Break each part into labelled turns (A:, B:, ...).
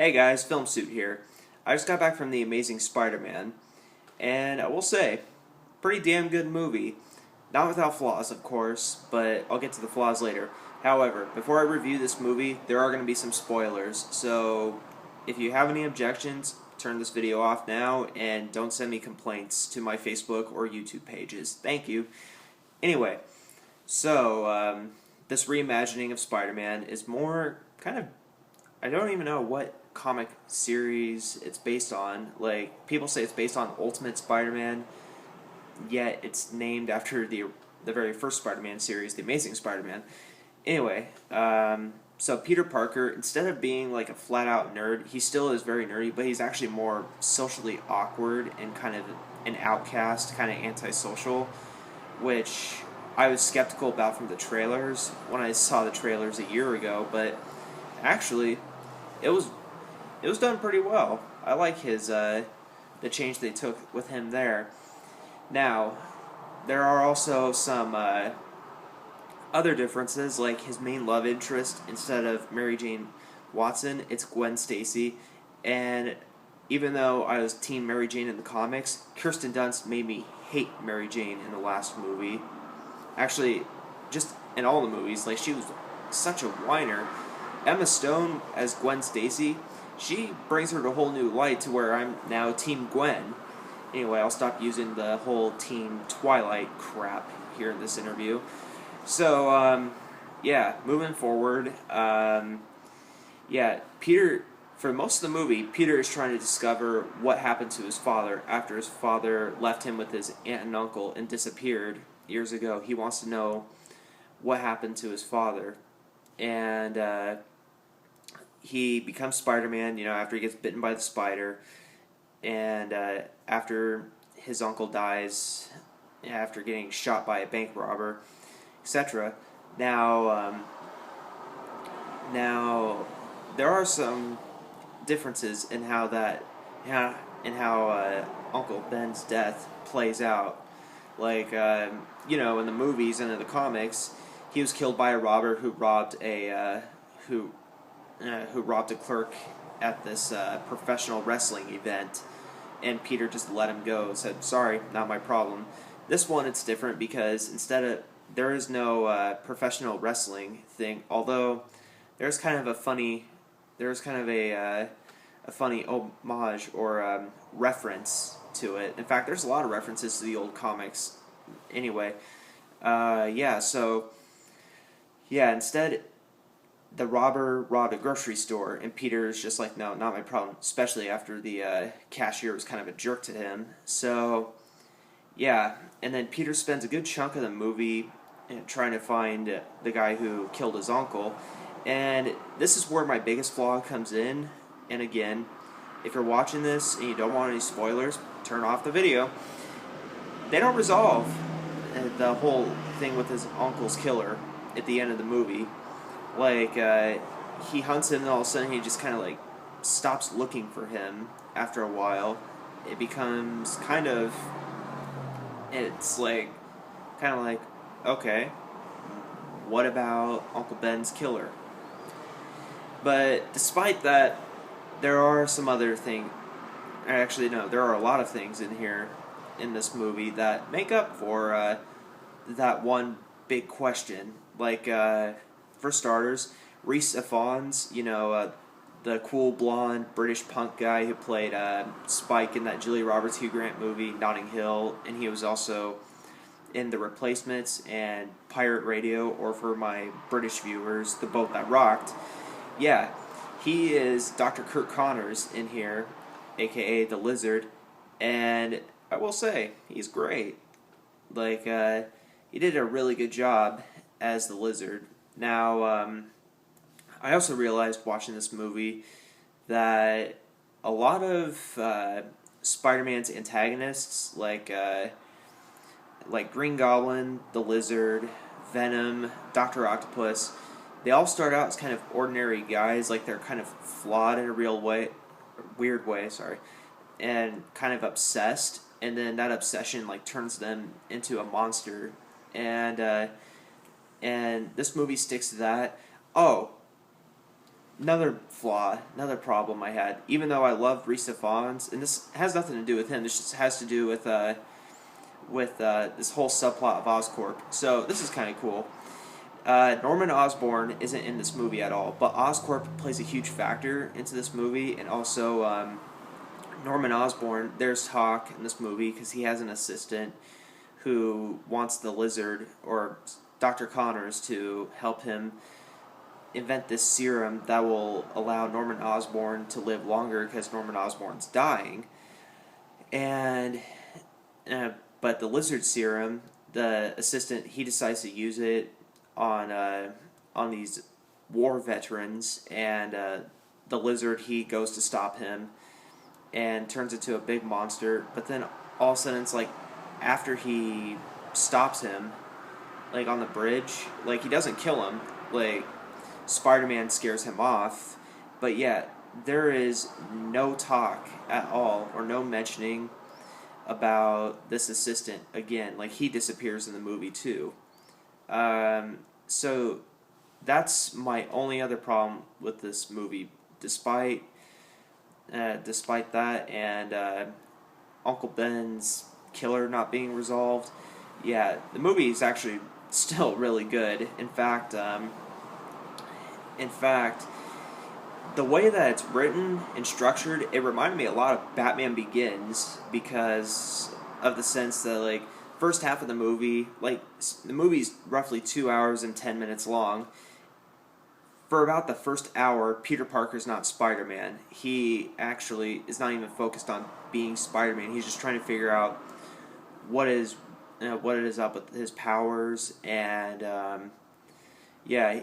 A: Hey guys, Filmsuit here. I just got back from The Amazing Spider-Man, and I will say, pretty damn good movie. Not without flaws, of course, but I'll get to the flaws later. However, before I review this movie, there are going to be some spoilers, so if you have any objections, turn this video off now, and don't send me complaints to my Facebook or YouTube pages. Thank you. Anyway, this reimagining of Spider-Man is more kind of, I don't even know what comic series it's based on. Like, people say it's based on Ultimate Spider-Man, yet it's named after the very first Spider-Man series, The Amazing Spider-Man. Anyway, so Peter Parker, instead of being like a flat-out nerd, he still is very nerdy, but he's actually more socially awkward and kind of an outcast, kind of antisocial, which I was skeptical about from the trailers when I saw the trailers a year ago, but actually, it was done pretty well. I like the change they took with him there. Now, there are also some other differences, like his main love interest, instead of Mary Jane Watson, it's Gwen Stacy. And even though I was Team Mary Jane in the comics, Kirsten Dunst made me hate Mary Jane in the last movie. Actually, just in all the movies, like, she was such a whiner. Emma Stone as Gwen Stacy, she brings her to a whole new light to where I'm now Team Gwen. Anyway, I'll stop using the whole Team Twilight crap here in this interview. So, yeah, moving forward, Peter, for most of the movie, Peter is trying to discover what happened to his father after his father left him with his aunt and uncle and disappeared years ago. He wants to know what happened to his father. And, he becomes Spider-Man, after he gets bitten by the spider, and after his uncle dies, after getting shot by a bank robber, etc. Now, there are some differences in how Uncle Ben's death plays out. Like, in the movies and in the comics, he was killed by a robber who robbed a clerk at this professional wrestling event, and Peter just let him go and said, "Sorry, not my problem." This one, it's different because there is no professional wrestling thing, although there's kind of a funny homage or reference to it. In fact, there's a lot of references to the old comics. Anyway, instead, the robber robbed a grocery store, and Peter's just like, "No, not my problem," especially after the cashier was kind of a jerk to him. So, yeah, and then Peter spends a good chunk of the movie trying to find the guy who killed his uncle, and this is where my biggest flaw comes in. And again, if you're watching this and you don't want any spoilers, turn off the video. They don't resolve the whole thing with his uncle's killer at the end of the movie. Like, he hunts him, and all of a sudden he just kind of, like, stops looking for him after a while. It becomes it's like, okay, what about Uncle Ben's killer? But despite that, there are some other things. Actually, no, there are a lot of things in here, in this movie, that make up for that one big question. Like, for starters, Rhys Ifans, the cool blonde British punk guy who played Spike in that Julia Roberts Hugh Grant movie, Notting Hill, and he was also in The Replacements and Pirate Radio, or for my British viewers, The Boat That Rocked. Yeah, he is Dr. Kirk Connors in here, aka the Lizard, and I will say, he's great. Like, he did a really good job as the Lizard. Now, I also realized watching this movie that a lot of Spider-Man's antagonists, like Green Goblin, the Lizard, Venom, Dr. Octopus, they all start out as kind of ordinary guys, like they're kind of flawed in a weird way, and kind of obsessed, and then that obsession like turns them into a monster, and this movie sticks to that. Oh, another flaw, another problem I had. Even though I love Risa Fons, and this has nothing to do with him. This just has to do with this whole subplot of Oscorp. So this is kind of cool. Norman Osborn isn't in this movie at all, but Oscorp plays a huge factor into this movie, and also Norman Osborn. There's talk in this movie because he has an assistant who wants the Lizard or Dr. Connors to help him invent this serum that will allow Norman Osborn to live longer because Norman Osborn's dying. And but the Lizard serum, the assistant, he decides to use it on these war veterans, and the Lizard, he goes to stop him and turns into a big monster. But then all of a sudden, it's like after he stops him, like on the bridge, like he doesn't kill him, like Spider-Man scares him off, but yet there is no talk at all or no mentioning about this assistant again. Like he disappears in the movie too. So that's my only other problem with this movie. Despite that and Uncle Ben's killer not being resolved, yeah, the movie is actually still really good. In fact, the way that it's written and structured, it reminded me a lot of Batman Begins because of the sense that, like, first half of the movie, like, the movie's roughly 2 hours and 10 minutes long. For about the first hour, Peter Parker's not Spider-Man. He actually is not even focused on being Spider-Man. He's just trying to figure out what it is up with his powers, and and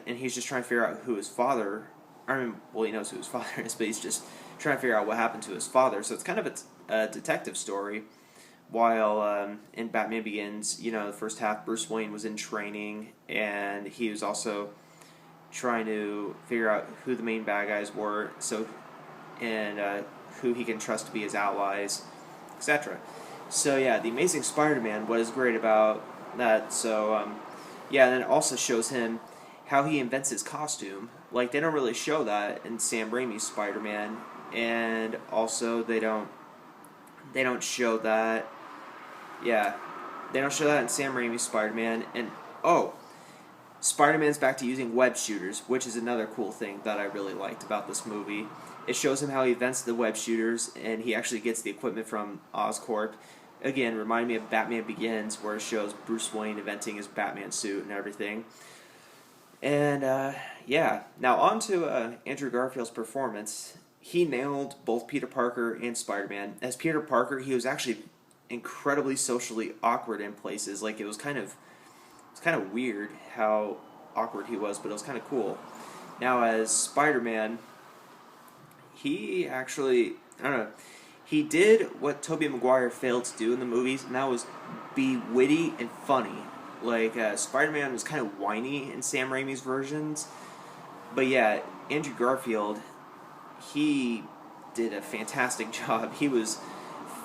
A: he's just trying to figure out who his father. He knows who his father is, but he's just trying to figure out what happened to his father. So it's kind of a detective story. While in Batman Begins, the first half, Bruce Wayne was in training, and he was also trying to figure out who the main bad guys were, and who he can trust to be his allies, etc. So yeah, The Amazing Spider-Man, what is great about that, and then it also shows him how he invents his costume. Like, they don't really show that in Sam Raimi's Spider-Man, and also they don't show that, they don't show that in Sam Raimi's Spider-Man, and Spider-Man's back to using web shooters, which is another cool thing that I really liked about this movie. It shows him how he invents the web shooters, and he actually gets the equipment from Oscorp. Again, reminded me of Batman Begins, where it shows Bruce Wayne inventing his Batman suit and everything. And, now on to Andrew Garfield's performance. He nailed both Peter Parker and Spider-Man. As Peter Parker, he was actually incredibly socially awkward in places. Like, it was kind of weird how awkward he was, but it was kind of cool. Now, as Spider-Man, he actually, he did what Tobey Maguire failed to do in the movies, and that was be witty and funny. Like, Spider-Man was kind of whiny in Sam Raimi's versions, but yeah, Andrew Garfield, he did a fantastic job. He was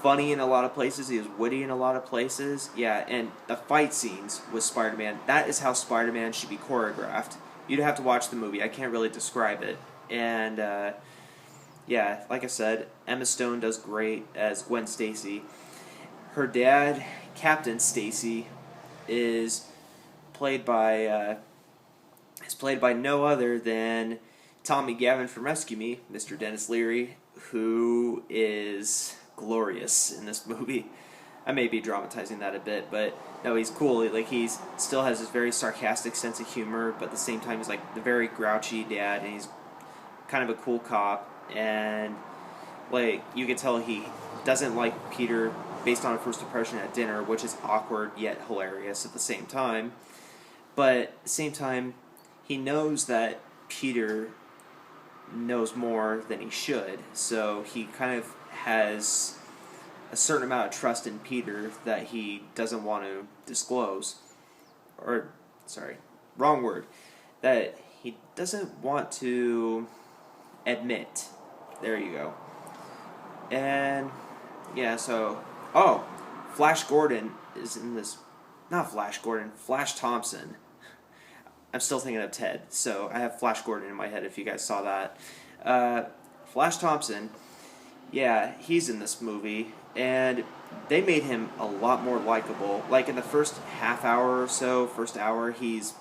A: funny in a lot of places, he was witty in a lot of places, and the fight scenes with Spider-Man, that is how Spider-Man should be choreographed. You'd have to watch the movie, I can't really describe it. And, like I said, Emma Stone does great as Gwen Stacy. Her dad, Captain Stacy, is played by no other than Tommy Gavin from Rescue Me, Mr. Dennis Leary, who is glorious in this movie. I may be dramatizing that a bit, but no, he's cool. Like, he still has this very sarcastic sense of humor, but at the same time he's like the very grouchy dad, and he's kind of a cool cop, and like you can tell he doesn't like Peter based on a first impression at dinner, which is awkward yet hilarious at the same time. But at the same time, he knows that Peter knows more than he should, so he kind of has a certain amount of trust in Peter that he doesn't want to disclose. Wrong word. That he doesn't want to admit. There you go. And, Flash Gordon is in this. Not Flash Gordon, Flash Thompson. I'm still thinking of Ted. So I have Flash Gordon in my head. If you guys saw that, uh, Flash Thompson, yeah, he's in this movie, and they made him a lot more likable. Like in the first half hour or so, first hour, he's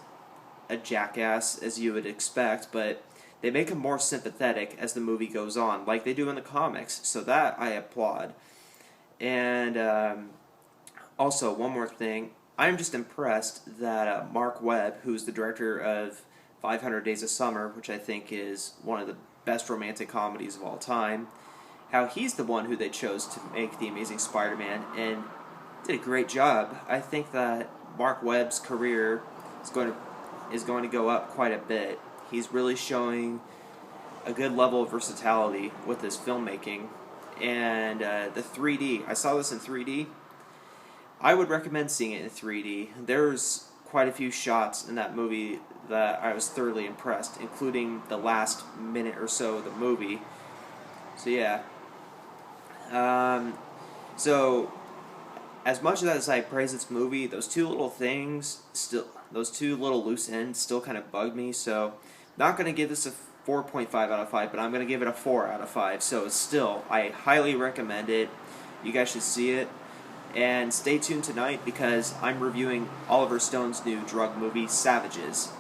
A: a jackass as you would expect, but they make him more sympathetic as the movie goes on, like they do in the comics. So that I applaud. And also, one more thing, I'm just impressed that Mark Webb, who's the director of 500 Days of Summer, which I think is one of the best romantic comedies of all time, how he's the one who they chose to make The Amazing Spider-Man, and did a great job. I think that Mark Webb's career is going to go up quite a bit. He's really showing a good level of versatility with his filmmaking. And the 3D, I saw this in 3D. I would recommend seeing it in 3D. There's quite a few shots in that movie that I was thoroughly impressed, including the last minute or so of the movie. So yeah. So as much as I praise this movie, those two little things still, those two little loose ends still kind of bug me. So not going to give this a 4.5 out of 5, but I'm going to give it a 4 out of 5. So still, I highly recommend it. You guys should see it. And stay tuned tonight because I'm reviewing Oliver Stone's new drug movie, Savages.